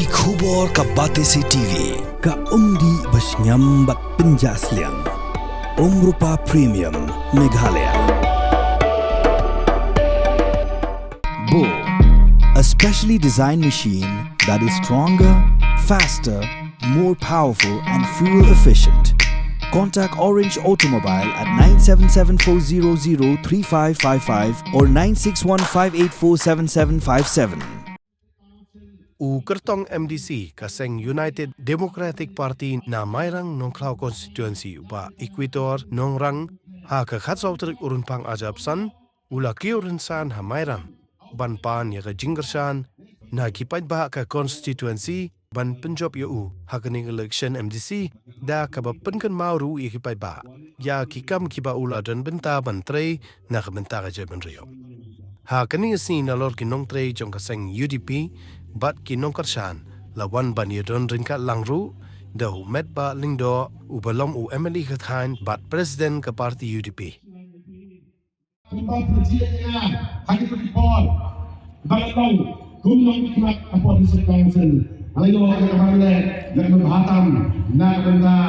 Ki khubor ka Batesi TV. Ka umdi basnyam bat penjaslian. Rupa Premium Meghalaya. Bo, a specially designed machine that is stronger, faster, more powerful and fuel efficient. Contact Orange Automobile at 977-400-3555 or 961-584-7757. Kertong MDC kaseng United Democratic Party na mayrang nongklaw constituency upa Equator nongrang ha kakhatsaw terik urun pang ajabsan ula kiurin san ha mayrang ban pan ya ka jingersan na kipait bah ka constituency ban penjob yu ha kening election MDC da ka ba penken mauru ya kipait bah ya kikam kiba ula dan benta ban trei na ka benta ka jaban rio ha kening sin na lor kinong trei jong kaseng UDP bat kinong karsan lawan ban yedon rinkat langru dahu met ba lingdo ubalom u Emily Khathan bat presiden ke parti UDP. Kumbang perjiannya hari berikut bagai kumang kimat apa di sekansen ayo kemarin yang berhatam nak benda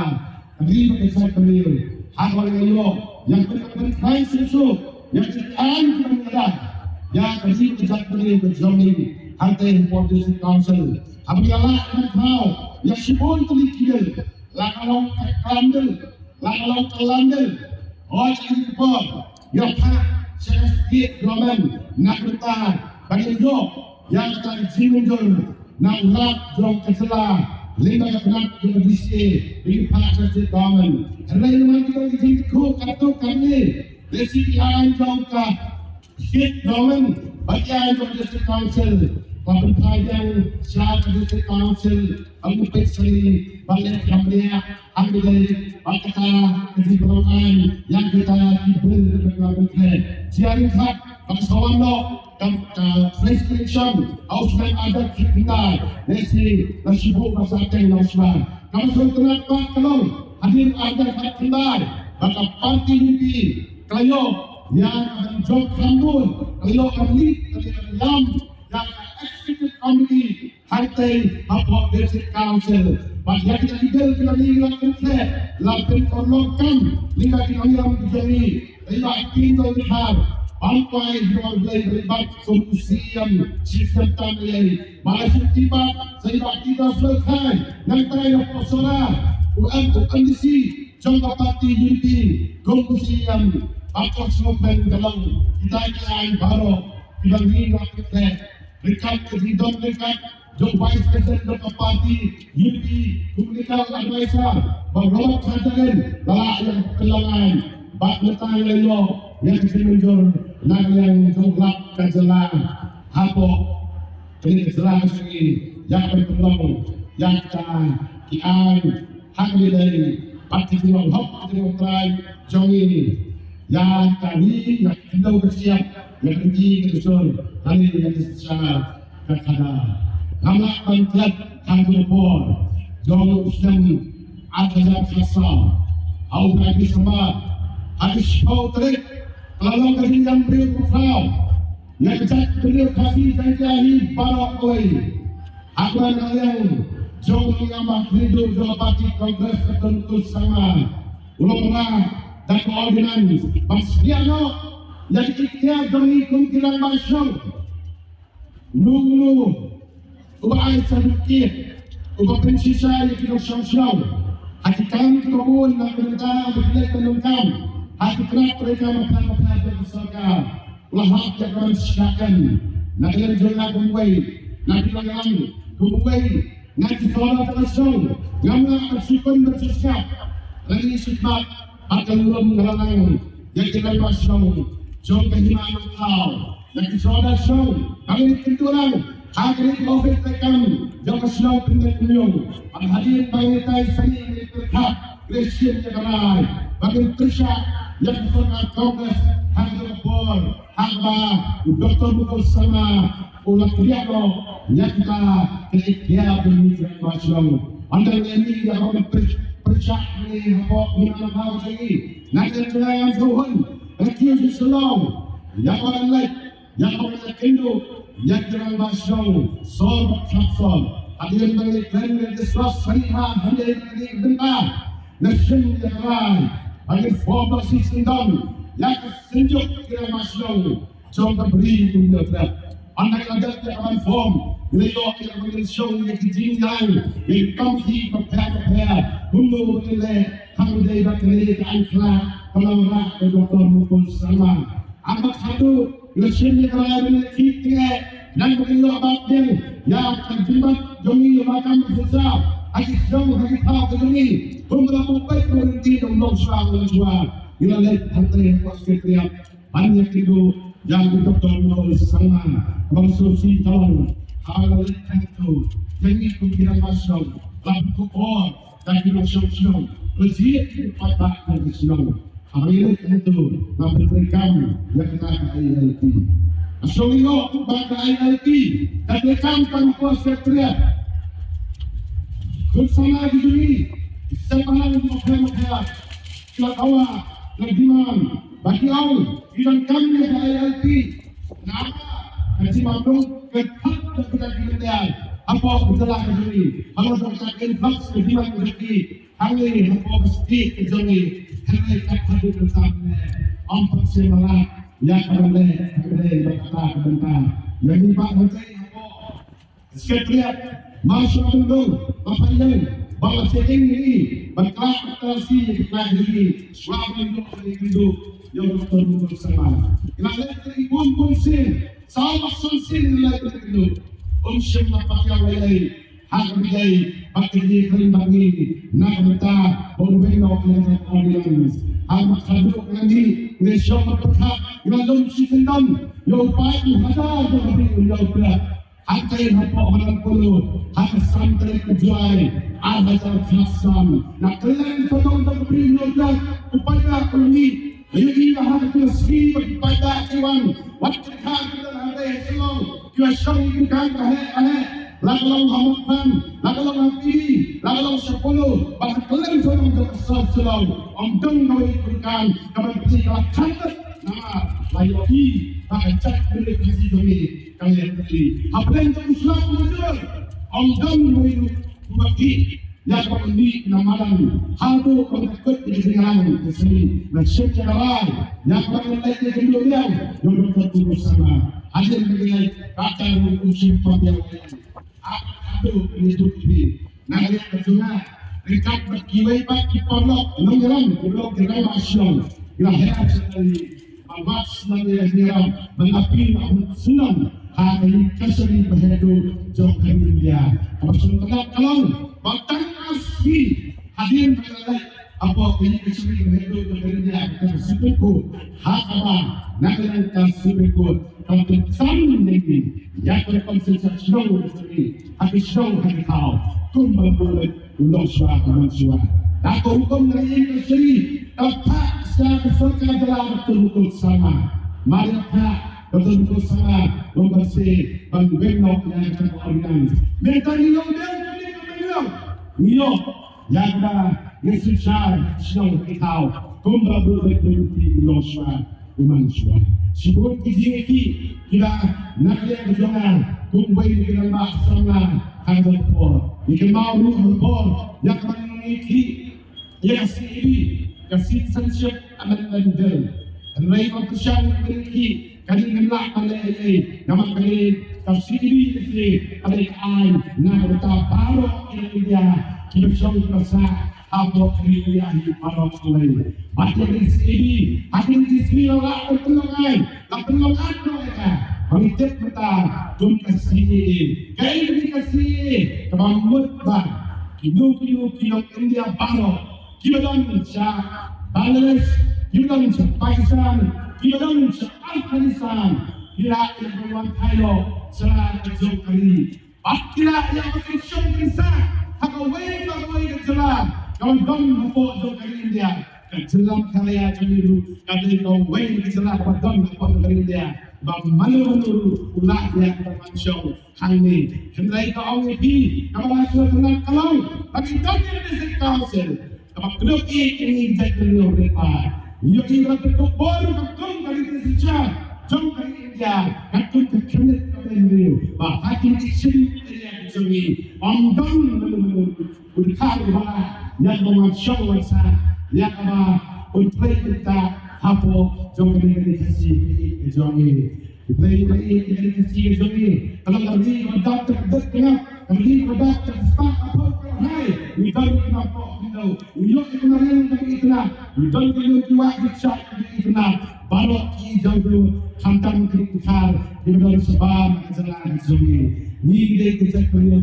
ribu kesal kemil hal ayo yang berkain sesuatu yang sekian kita yang kasih kesal kemil berzomi Hante Policy Council. Abiyalah kau yang sibuk terlibat, lakalong kelandel, orang yang kepor, yang tak sedikit government nak bertahan bagi job yang tak dimundur, nak ulat jom kesala, lima penat berdisi di parti government. Hari ini kita dijadikan kartu kami, DCI jom ka state government bagian jom district council. Pemerintahan syarat district council Ampek Seri Balik Kamlia Ambil Pakata Kejiburan yang kita diberi kepada Siarin Khat Paksawan Lo Fresh Election Ausman Adat Kipindai Nesi Nasibu Pasateng Nosman Kamu Sultanat Pak Kelong Hadir Adat Kipindai Maka Parti UDP Kayo yang Jok Kambun Kayo Amlit Kayo Yam yang Executive Committee Hante Hapok District Council Bahagia kita legal kita lakukan lakukan korlokan lima kita lakukan dijari lima pintu lihat sampai jual beli berlibat solusian sistem tamai masih tiba saya kita selesai nanti yang persoalan UMDC jangka parti UDP solusian apa semua dalam kita akan baru kita lakukan dekat kehidupan dekat Joe Vice President of Party UDP Political Advisor Bapak Katakan dalam yang kelangan bak letang lelo yang dimundur nak yang joglak kajelang hapok ini kejelang segi yang bertolong yang kan kian hak dari parti Demokrat Demokrat jongi yang kami yang kita bersiap yang tinggi kesusun hari yang secara terkadang nama pantlat kantor jauh sedang ada kasar au bagi semua habis kau terik kalau kami yang berukau yang cat beliau kasih janji barok oi akan yang jauh yang hidup dalam parti kongres tertentu sama ulama dan koordinasi Basdiano yang ikhtiar dari kumpulan masyarakat nunggu ubah sedikit ubah prinsip yang kita sosial hati kami kemudian nak berita berlengkap hati kerap mereka makan bersama lahap yang kami siapkan nak jalan kumway nak jalan kumway nak disolat terusung ngamla bersukun bersiap lagi sifat akan belum ngalang yang kita masyarakat jom kehilangan kau dan disolat show kami ditentukan hari ini COVID tekan jom selalu pindah kunyung hadir bangitai seni terhad Christian Jagarai bagi Trisha yang bersolat kongres harga bor harga Dr. Bukul sama ulat kriado yang kita keiktiar pemikiran masyarakat anda ini yang percaya ini apa yang kau lagi nanti yang Tuhan Rakyat Islam yang orang lain yang orang Hindu yang orang Basraw, Sol Kapsol, hadirin balik dan diswas sariha hadirin balik bentar nation yang lain bagi former season down yang sejuk kira masuk contoh beri dunia berat anak adat yang akan form Leo yang mengenal yang dijinjang yang kamsi berpaya hulu menilai hamdai bakri keangkla pelamrak Dr. Mukul Salman amat satu nation yang lain menilai dan mengenal abadnya yang terjembat jongi makam besar agak jauh dari tahu ke jongi beberapa baik berhenti dan longsang dan suar bila lihat hantai sekretariat banyak itu yang Dr. Mukul Salman bangsusi calon hal itu yang itu kira masuk lampu or dan kira sosial berjiat di patah dan disenang hal itu lampu rekam yang kita ILT Asolino bangga ILT dan rekam kantor sekretariat bersama di sini sepanjang masyarakat kita tahu kehidupan bagi awal dan kami di ILT nama kasih mampu ketat dan kita kira apa betul ke sini kalau kita influx kehidupan rezeki hari apa mesti ke sini hari kata bersama empat semalam yang boleh berkata bentar yang Pak Menteri apa sekretariat masuk dulu Bapak Yang bahawa setting ini berklarifikasi lagi suami hidup yang betul bersama kita lihat dari pun sin sama sin lagi hidup syekh pakai walai hak bidai pakai bagi nak minta berbeda dengan audiens amat kaduk lagi nesok berhak dalam sistem yang baik ada dari ulang Hantai hampa orang puluh hak santri kejuai ada terkhasan nak kalian tolong beri noda kepada ini ini hak tersi kepada Tuhan waktu kita ada selong kita syarikat lalu hampan lalu hati lalu 10 bahkan kalian tolong selong omdong kau berikan kepada kita cantik nama layoki cak boleh kasih kami kalian tadi apa yang kamu selalu belajar omdom menuju bagi yang kami namalan hadu kontakut di sekarang di sini dan secara yang kami lagi di dunia yang bertemu bersama hadir mengenai kata unsur yang hadu hidup ini nanti berjumpa dekat berkiwai bagi pondok mengeram pondok gerai masyarakat yang hebat sekali Awas nanti yang mengapi senang hari keseri berhedu jauh dari dia. Maksud tegak kalau batang asli hadir berada apa ini keseri berhedu jauh dari dia. Keseriku hak apa nak yang keseriku kalau sama ini yang berkonsekuensi jauh dari hati jauh dari kau kumpul bulat ulang suara manusia. Aku hukum dari keseri tepat secara berserta dalam betul-betul sama. Mari kita betul-betul sama membersih bangbenok yang terkoordinasi. Mereka nilong dan nilong. Nilong yang ada ngesusah senang kita kumpul betul-betul ulang suara manusia. Sebut kiziki kita nak yang berjuang kumpul dengan maksama kantor por. Jika mau rumpor yang memiliki yang sendiri kasih sensitif amalan dan mereka kesan memiliki kadang gelap pada nama kali kasih ini ada air nak betapa baru Indonesia kita bisa apa Indonesia di baru mulai baca di sini hati di sini lah pertolongan mereka mengikut betul jom kasih kasih kemampuan hidup India baru Indonesia, Bangladesh, Indonesia, Pakistan, Indonesia, Afghanistan, Iraq yang berwarna Thailand, selain jauh kali. Bakilah yang berkisah kisah, hakawai ke jalan, kawan-kawan hapok jauh kali India, ke jalan kaya jamiru, kadang kawai ke jalan kawan-kawan hapok jauh kali India. Bang malu-malu ulah yang termancung hang ni. Hendai kau ini, kawan sudah tenang kalau bagi kau yang di council. Kapag kedok ini jadi mereka, ia ingin bertukar bertukar dari Indonesia, jauh dari India, katun terkena dengan dia. Bahkan di sini sini dong udah bahwa yang mengasyau wasa yang untuk kita hapo jom ini kasih jom ini ini kasih jom ini kalau lagi dokter dengan lagi dokter spak apa hai we don't know you kemarin itu na we don't know jiwa dicak itu na baru jauh hantam kritikal di dalam sebab kesalahan sini ni dia kejak beliau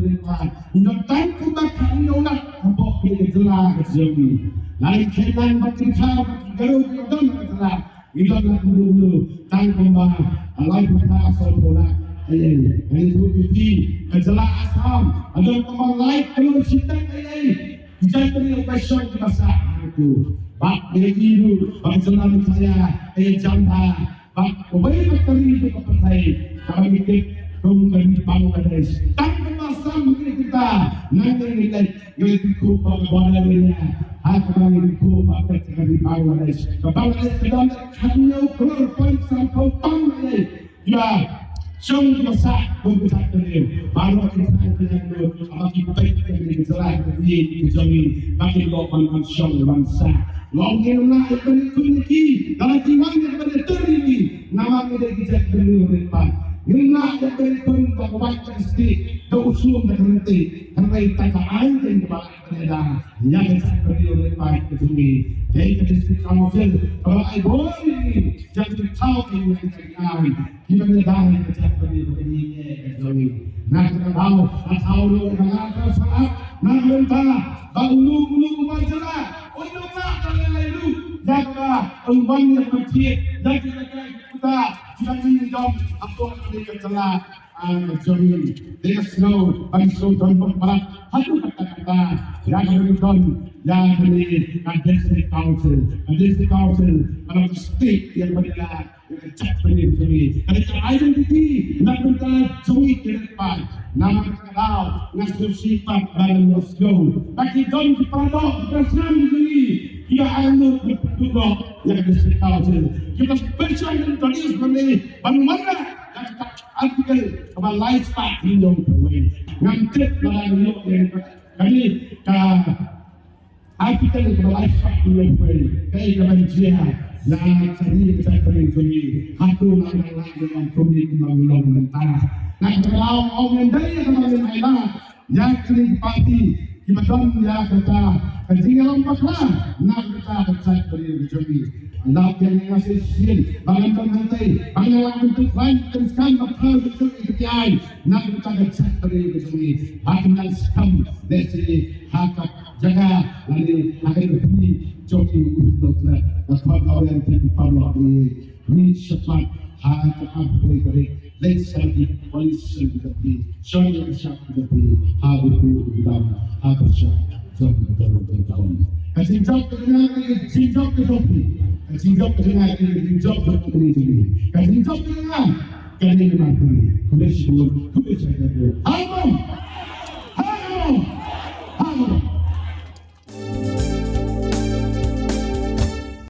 Ino tanpa bakal nolak apa kita jelas sini lain kehilangan berkata garu dan berkata ino nak dulu tanpa bah alai kita soalnya ini itu kejelas asam ada kembali lain kalau kita ini jangan beri passion bahasa itu bak begitu bak jalan saya janda bak obai bakari itu kepercayaan kalau kita Kemudian Bangladesh, tanpa masa mungkin kita nanti nilai yang cukup bagaimana apa yang cukup apa yang di Bangladesh. Bangladesh sedang hanya keluar poin sampai Bangladesh. Ya, semua besar membuat beliau. Baru kita dengan apa kita baik dengan jelas di jami bagi lokal manusia bangsa. Longin nak berkunci dalam jiwa yang berdiri nama kita beliau depan. Ina yang berikut bahwa pasti dousum dan nanti sampai tak anjing kepada mereka yang seperti oleh baik itu dari distrik council kalau ibu ini jadi tahu yang terjadi kita mendapat seperti ini nah tahu lu kenapa salah nah minta bulu majalah untuk kalian itu jaga umpan yang kecil dan kita jangan jom apa yang telah jomil dengan snow bagi sultan berperak satu kata-kata yang berikut yang dari district council kalau state yang berada cek beri kerana identiti nak berkata jomil ke depan nama kenal ngasih sifat dan Moscow bagi jom dipadok bersama ini ia anu berpeduluk yang district council kita spesial dan tulis bagaimana yang artikel about lifestyle hidup ngantit dalam hidup yang kami artikel about lifestyle hidup kami dalam jihad yang tadi kita beri hatu nama dengan komik mengulang mentah nah kalau orang dari kemarin ayah yang kini parti Kimadon ya kata ketinggalan paslah nak kita bercak beri jomil Allah yang ngasih sial bangun nanti bangun untuk lain teruskan bakal betul itu kiai nak kita bercak beri jomil bahkan skam dari hak jaga lalu akan beri jomil untuk dapat orang yang dipanggil ini cepat hak apa beri Let's have the police and the police. Show them the police. How to do it. How to show. Kasi job ko na si job ko sopi. Kasi job ko na si job ko ni. Kasi job ko na kani naman ko. Kulis ko.